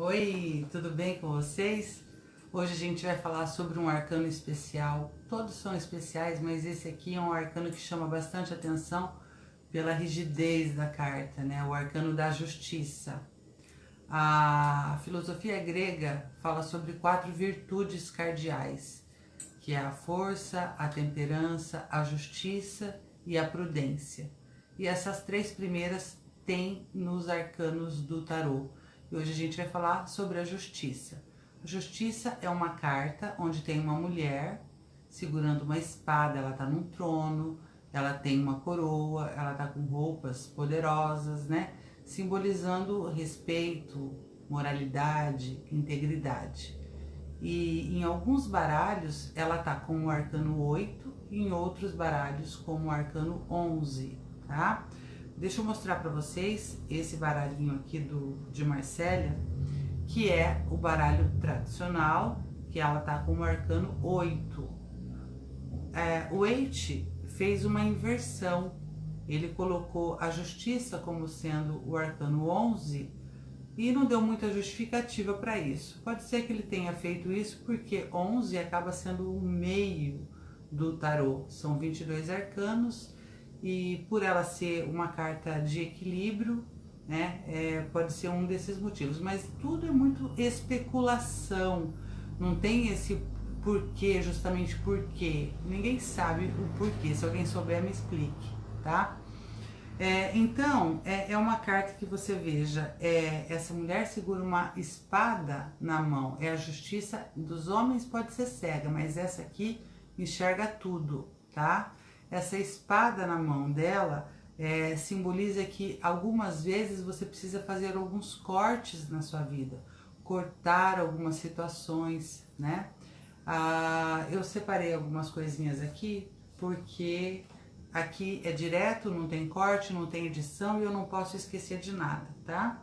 Oi, tudo bem com vocês? Hoje a gente vai falar sobre um arcano especial. Todos são especiais, mas esse aqui é um arcano que chama bastante atenção pela rigidez da carta, né? O arcano da justiça. A filosofia grega fala sobre 4 virtudes cardeais, que é a força, a temperança, a justiça e a prudência. E essas 3 primeiras tem nos arcanos do tarô. E hoje a gente vai falar sobre a justiça. A justiça é uma carta onde tem uma mulher segurando uma espada, ela está num trono, ela tem uma coroa, ela está com roupas poderosas, né? Simbolizando respeito, moralidade, integridade. E em alguns baralhos ela tá com o arcano 8 e em outros baralhos com o arcano 11, tá? Deixa eu mostrar para vocês esse baralhinho aqui de Marcélia, que é o baralho tradicional, que ela tá com o arcano 8. O Eight fez uma inversão, ele colocou a justiça como sendo o arcano 11 e não deu muita justificativa para isso. Pode ser que ele tenha feito isso porque 11 acaba sendo o meio do tarô. São 22 arcanos e por ela ser uma carta de equilíbrio, né, pode ser um desses motivos. Mas tudo é muito especulação. Não tem esse porquê, justamente porquê. Ninguém sabe o porquê. Se alguém souber, me explique, tá? Então, é uma carta que você veja, essa mulher segura uma espada na mão, a justiça dos homens pode ser cega, mas essa aqui enxerga tudo, tá? Essa espada na mão dela simboliza que algumas vezes você precisa fazer alguns cortes na sua vida, cortar algumas situações, né? Eu separei algumas coisinhas aqui, porque aqui é direto, não tem corte, não tem edição e eu não posso esquecer de nada, tá?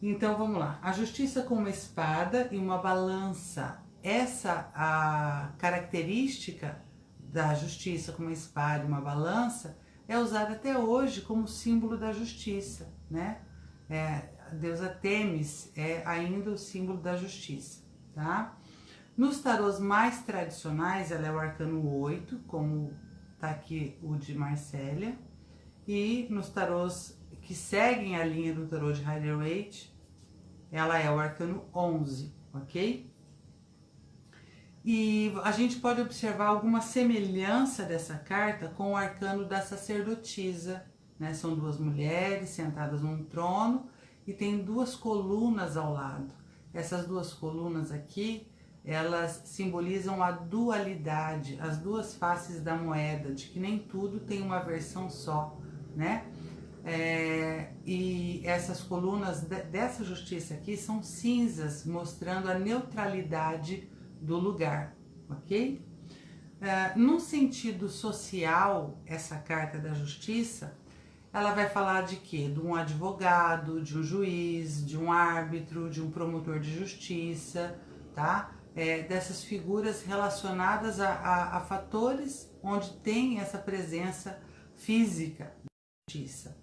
Então vamos lá. A justiça com uma espada e uma balança. Essa a característica da justiça com uma espada e uma balança é usada até hoje como símbolo da justiça, né? A deusa Têmis é ainda o símbolo da justiça, tá? Nos tarôs mais tradicionais, ela é o arcano 8, como tá aqui o de Marcélia, e nos tarôs que seguem a linha do tarô de Rider-Waite, ela é o arcano 11, ok? E a gente pode observar alguma semelhança dessa carta com o arcano da sacerdotisa, né? São 2 mulheres sentadas num trono e tem 2 colunas ao lado. Essas 2 colunas aqui, elas simbolizam a dualidade, as 2 faces da moeda, de que nem tudo tem uma versão só, né? E essas colunas dessa justiça aqui são cinzas, mostrando a neutralidade do lugar, ok? No sentido social, essa carta da justiça, ela vai falar de quê? De um advogado, de um juiz, de um árbitro, de um promotor de justiça, tá? Dessas figuras relacionadas a fatores onde tem essa presença física da justiça.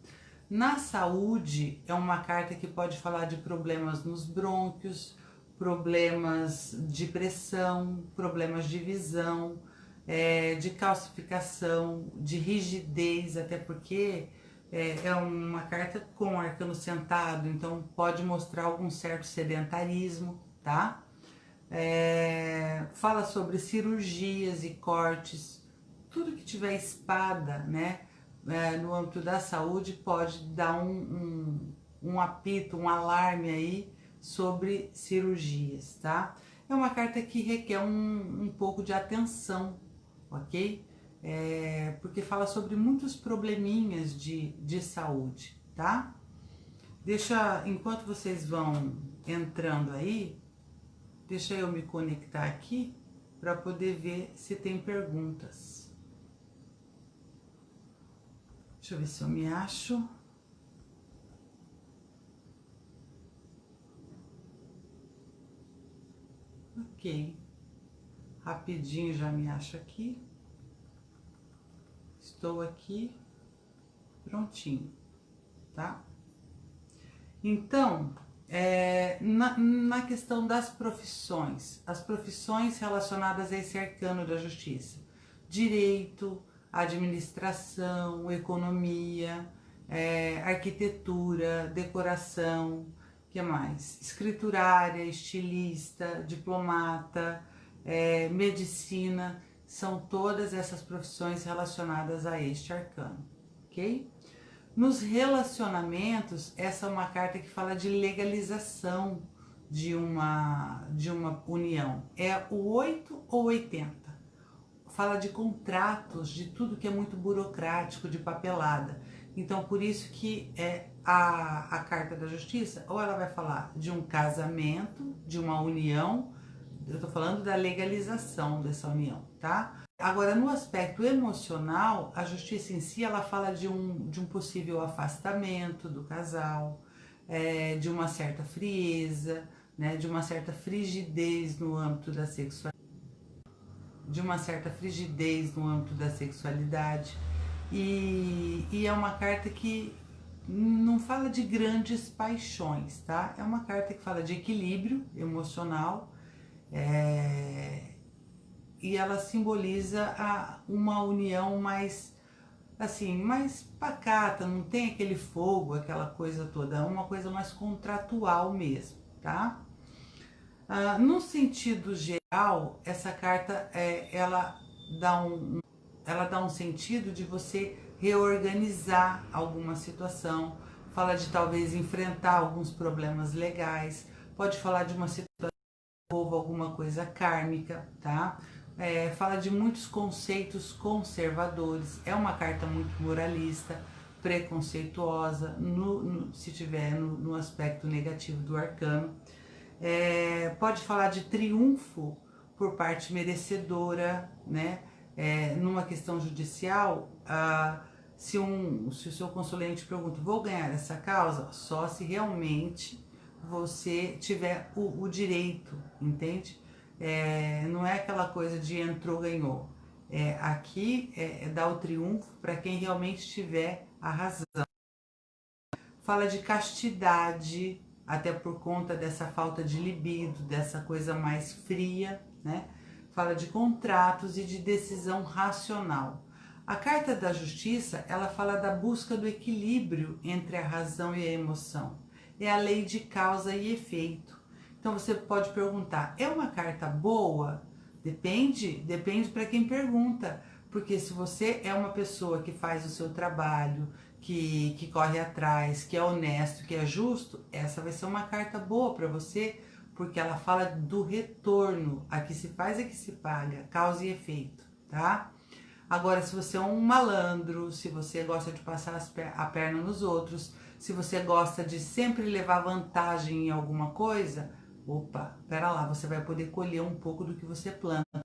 Na saúde, é uma carta que pode falar de problemas nos brônquios, problemas de pressão, problemas de visão, de calcificação, de rigidez, até porque é uma carta com arcano sentado, então pode mostrar algum certo sedentarismo, tá? Fala sobre cirurgias e cortes, tudo que tiver espada, né? No âmbito da saúde pode dar um apito, um alarme aí sobre cirurgias, tá? É uma carta que requer um pouco de atenção, ok? Porque fala sobre muitos probleminhas de saúde, tá? Enquanto vocês vão entrando aí, deixa eu me conectar aqui para poder ver se tem perguntas. Deixa eu ver se eu me acho. Ok. Rapidinho já me acho aqui. Estou aqui. Prontinho, tá? Então, Na questão das profissões, as profissões relacionadas a esse arcano da justiça: direito, administração, economia, arquitetura, decoração, que mais? Escriturária, estilista, diplomata, medicina, são todas essas profissões relacionadas a este arcano, ok? Nos relacionamentos, essa é uma carta que fala de legalização de uma união. É o 8 ou 80. Fala de contratos, de tudo que é muito burocrático, de papelada. Então, por isso que a carta da justiça, ou ela vai falar de um casamento, de uma união, eu tô falando da legalização dessa união, tá? Agora, no aspecto emocional, a justiça em si, ela fala de um possível afastamento do casal, de uma certa frieza, né, de uma certa frigidez no âmbito da sexualidade, e é uma carta que não fala de grandes paixões, tá? É uma carta que fala de equilíbrio emocional, e ela simboliza uma união mais, assim, mais pacata, não tem aquele fogo, aquela coisa toda, é uma coisa mais contratual mesmo, tá? No sentido geral, essa carta, ela dá um sentido de você reorganizar alguma situação, fala de talvez enfrentar alguns problemas legais, pode falar de uma situação que envolva alguma coisa kármica, tá? Fala de muitos conceitos conservadores, é uma carta muito moralista, preconceituosa, se tiver no aspecto negativo do arcano. Pode falar de triunfo por parte merecedora, né? Numa questão judicial, se o seu consulente pergunta, vou ganhar essa causa? Só se realmente você tiver o direito, entende? Não é aquela coisa de entrou, ganhou. Aqui dá o triunfo para quem realmente tiver a razão. Fala de castidade, até por conta dessa falta de libido, dessa coisa mais fria, né? Fala de contratos e de decisão racional. A carta da justiça, ela fala da busca do equilíbrio entre a razão e a emoção. É a lei de causa e efeito. Então você pode perguntar, é uma carta boa? Depende para quem pergunta. Porque se você é uma pessoa que faz o seu trabalho, que corre atrás, que é honesto, que é justo, essa vai ser uma carta boa para você, porque ela fala do retorno, a que se faz é que se paga, causa e efeito, tá? Agora, se você é um malandro, se você gosta de passar a perna nos outros, se você gosta de sempre levar vantagem em alguma coisa, opa, pera lá, você vai poder colher um pouco do que você planta.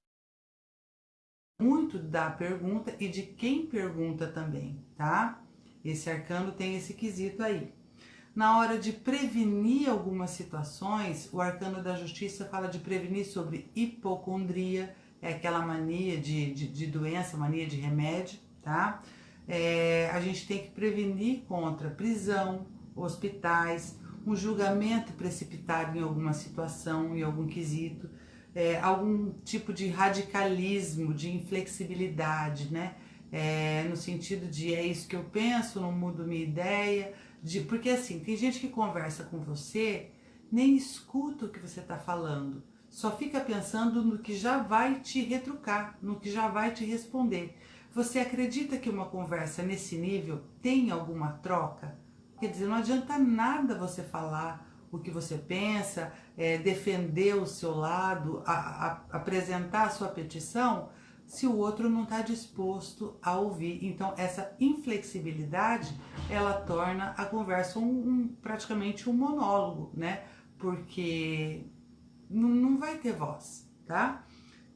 Muito da pergunta e de quem pergunta também, tá? Esse arcano tem esse quesito aí. Na hora de prevenir algumas situações, o arcano da justiça fala de prevenir sobre hipocondria, é aquela mania de doença, mania de remédio, tá? A gente tem que prevenir contra prisão, hospitais, um julgamento precipitado em alguma situação, em algum quesito, algum tipo de radicalismo, de inflexibilidade, né? No sentido de é isso que eu penso, não mudo minha ideia, porque assim, tem gente que conversa com você, nem escuta o que você está falando, só fica pensando no que já vai te retrucar, no que já vai te responder. Você acredita que uma conversa nesse nível tem alguma troca? Quer dizer, não adianta nada você falar o que você pensa, defender o seu lado, apresentar a sua petição, se o outro não está disposto a ouvir. Então, essa inflexibilidade, ela torna a conversa praticamente um monólogo, né? Porque não vai ter voz, tá?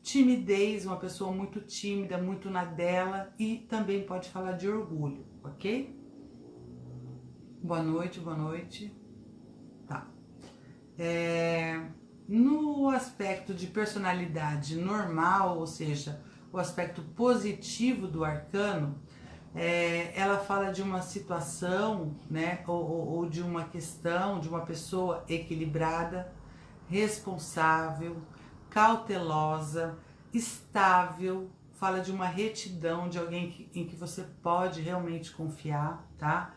Timidez, uma pessoa muito tímida, muito na dela, e também pode falar de orgulho, ok? Boa noite, boa noite. Tá. No aspecto de personalidade normal, ou seja, o aspecto positivo do arcano, Ela fala de uma situação, né, ou de uma questão, de uma pessoa equilibrada, responsável, cautelosa, estável, fala de uma retidão, de alguém em que você pode realmente confiar, tá?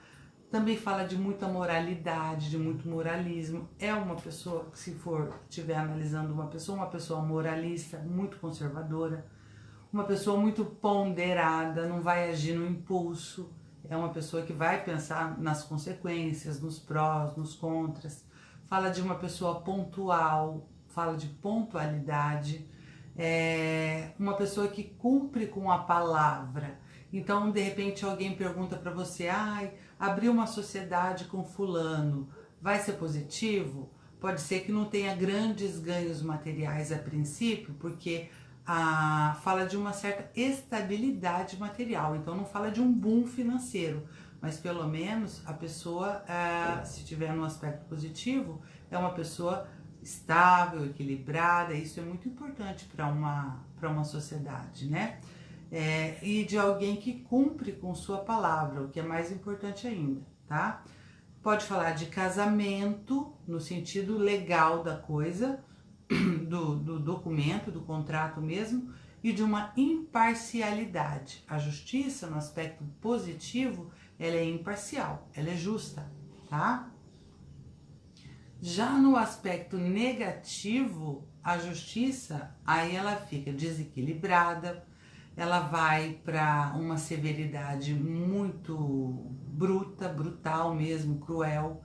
Também fala de muita moralidade, de muito moralismo. É uma pessoa que, se for estiver analisando uma pessoa moralista, muito conservadora, uma pessoa muito ponderada, não vai agir no impulso, é uma pessoa que vai pensar nas consequências, nos prós, nos contras. Fala de uma pessoa pontual, fala de pontualidade, uma pessoa que cumpre com a palavra. Então, de repente, alguém pergunta para você: ai, abrir uma sociedade com fulano, vai ser positivo? Pode ser que não tenha grandes ganhos materiais a princípio, porque fala de uma certa estabilidade material, então não fala de um boom financeiro, mas pelo menos a pessoa, se tiver no aspecto positivo, é uma pessoa estável, equilibrada. Isso é muito importante para uma sociedade, né? E de alguém que cumpre com sua palavra, o que é mais importante ainda, tá? Pode falar de casamento no sentido legal da coisa, do documento, do contrato mesmo, e de uma imparcialidade. A justiça, no aspecto positivo, ela é imparcial, ela é justa, tá? Já no aspecto negativo, a justiça, aí ela fica desequilibrada, ela vai para uma severidade muito brutal mesmo, cruel,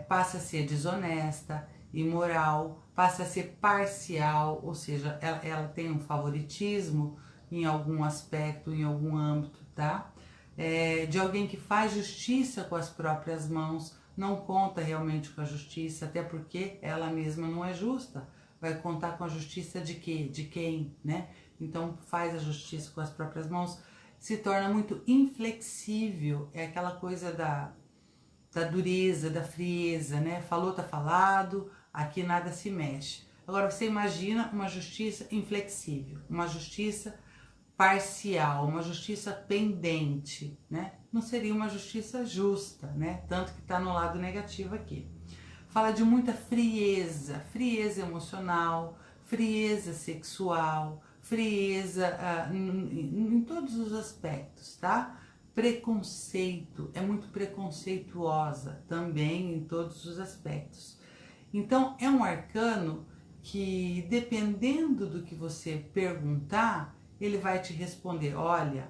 passa a ser desonesta, imoral, passa a ser parcial, ou seja, ela tem um favoritismo em algum aspecto, em algum âmbito, tá? De alguém que faz justiça com as próprias mãos, não conta realmente com a justiça, até porque ela mesma não é justa. Vai contar com a justiça de quê? De quem, né? Então faz a justiça com as próprias mãos, se torna muito inflexível, é aquela coisa da dureza, da frieza, né? Falou, tá falado, aqui nada se mexe. Agora você imagina uma justiça inflexível, uma justiça parcial, uma justiça pendente, né? Não seria uma justiça justa, né? Tanto que está no lado negativo aqui. Fala de muita frieza, frieza emocional, frieza sexual, frieza em todos os aspectos, tá? Preconceito, é muito preconceituosa também em todos os aspectos. Então é um arcano que, dependendo do que você perguntar, ele vai te responder: olha,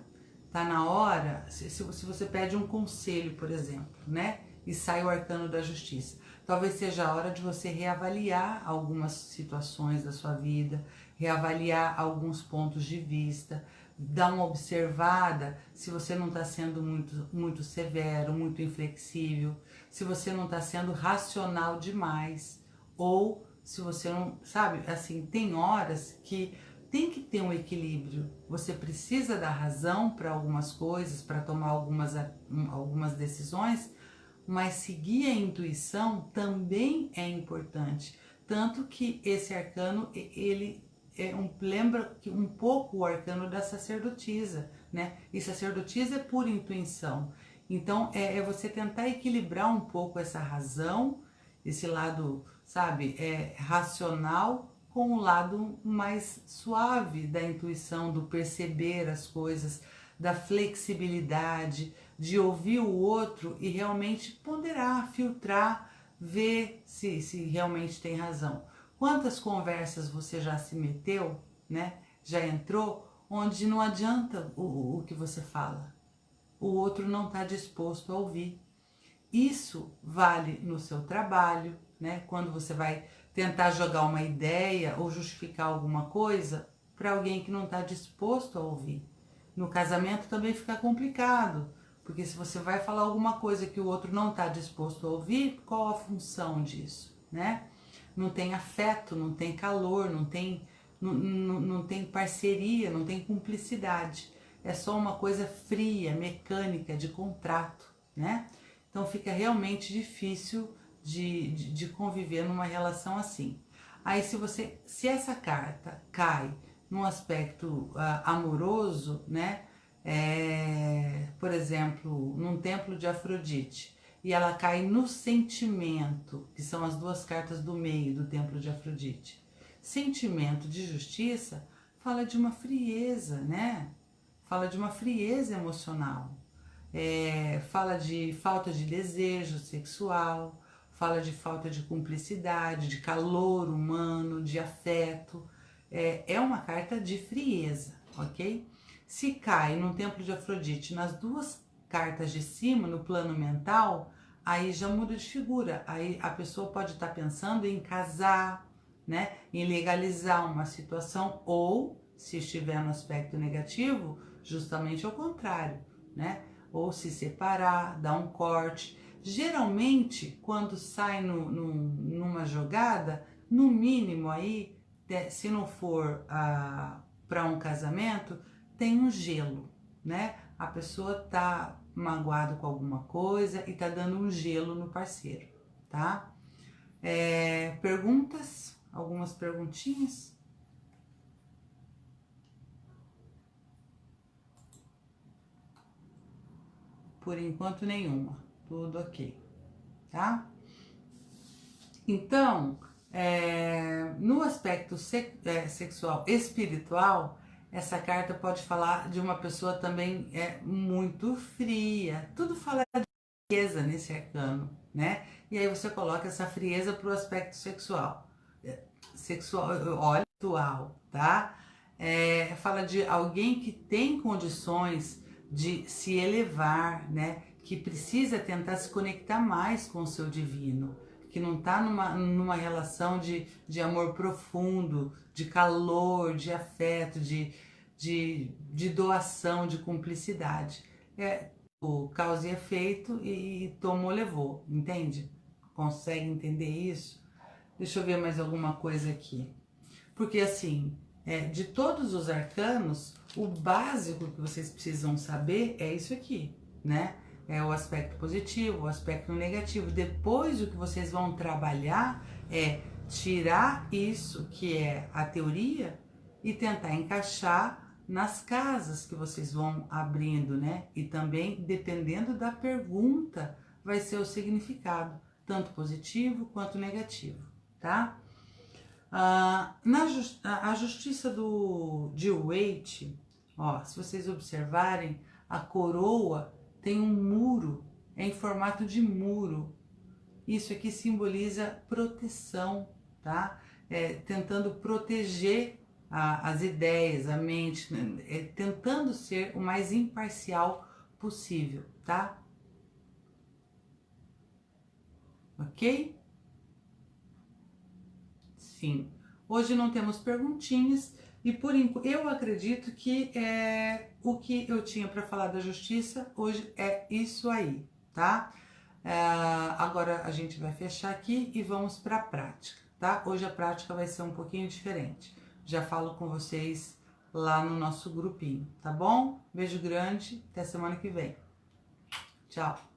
tá na hora. Se você pede um conselho, por exemplo, né, e sai o arcano da justiça, talvez seja a hora de você reavaliar algumas situações da sua vida, reavaliar alguns pontos de vista, dar uma observada se você não está sendo muito severo, muito inflexível, se você não está sendo racional demais, ou se você não, sabe, assim, tem horas que tem que ter um equilíbrio. Você precisa da razão para algumas coisas, para tomar algumas decisões, mas seguir a intuição também é importante. Tanto que esse arcano, ele lembra um pouco o arcano da sacerdotisa, né? E sacerdotisa é pura intuição. Então, é você tentar equilibrar um pouco essa razão, esse lado, sabe, racional, com o lado mais suave da intuição, do perceber as coisas, da flexibilidade, de ouvir o outro e realmente ponderar, filtrar, ver se realmente tem razão. Quantas conversas você já se meteu, né? Já entrou, onde não adianta o que você fala. O outro não está disposto a ouvir. Isso vale no seu trabalho, né? Quando você vai tentar jogar uma ideia ou justificar alguma coisa para alguém que não está disposto a ouvir. No casamento também fica complicado, porque se você vai falar alguma coisa que o outro não está disposto a ouvir, qual a função disso, né? Não tem afeto, não tem calor, não tem parceria, não tem cumplicidade. É só uma coisa fria, mecânica, de contrato, né? Então fica realmente difícil de conviver numa relação assim. Aí se essa carta cai num aspecto amoroso, né? por exemplo, num templo de Afrodite, e ela cai no sentimento, que são as duas cartas do meio do templo de Afrodite. Sentimento de justiça fala de uma frieza, né? Fala de uma frieza emocional. Fala de falta de desejo sexual, fala de falta de cumplicidade, de calor humano, de afeto. É uma carta de frieza, ok? Se cai num templo de Afrodite nas duas cartas de cima, no plano mental, aí já muda de figura. Aí a pessoa pode estar pensando em casar, né? Em legalizar uma situação, ou, se estiver no aspecto negativo, justamente ao contrário, né? Ou se separar, dar um corte. Geralmente, quando sai numa jogada, no mínimo aí, se não for para um casamento, tem um gelo, né? A pessoa tá magoada com alguma coisa e tá dando um gelo no parceiro, tá? Perguntas? Algumas perguntinhas? Por enquanto nenhuma, tudo ok, tá? Então, no aspecto sexual espiritual, essa carta pode falar de uma pessoa também muito fria. Tudo fala de frieza nesse arcano, né? E aí você coloca essa frieza para o aspecto sexual. Olha, atual, tá? Fala de alguém que tem condições de se elevar, né? Que precisa tentar se conectar mais com o seu divino, que não está numa relação de amor profundo, de calor, de afeto, de doação, de cumplicidade. O causa e efeito e tomou, levou, entende? Consegue entender isso? Deixa eu ver mais alguma coisa aqui. Porque assim, de todos os arcanos, o básico que vocês precisam saber é isso aqui, né? É o aspecto positivo, o aspecto negativo. Depois o que vocês vão trabalhar é tirar isso que é a teoria e tentar encaixar nas casas que vocês vão abrindo, né? E também, dependendo da pergunta, vai ser o significado, tanto positivo quanto negativo, tá? A justiça de Waite, ó, se vocês observarem, a coroa tem um muro, é em formato de muro. Isso aqui simboliza proteção, tá? Tentando proteger as ideias, a mente, tentando ser o mais imparcial possível, tá? Ok? Sim. Hoje não temos perguntinhas e por enquanto eu acredito que o que eu tinha para falar da justiça hoje é isso aí, tá? Agora a gente vai fechar aqui e vamos para a prática, tá? Hoje a prática vai ser um pouquinho diferente. Já falo com vocês lá no nosso grupinho, tá bom? Beijo grande, até semana que vem. Tchau!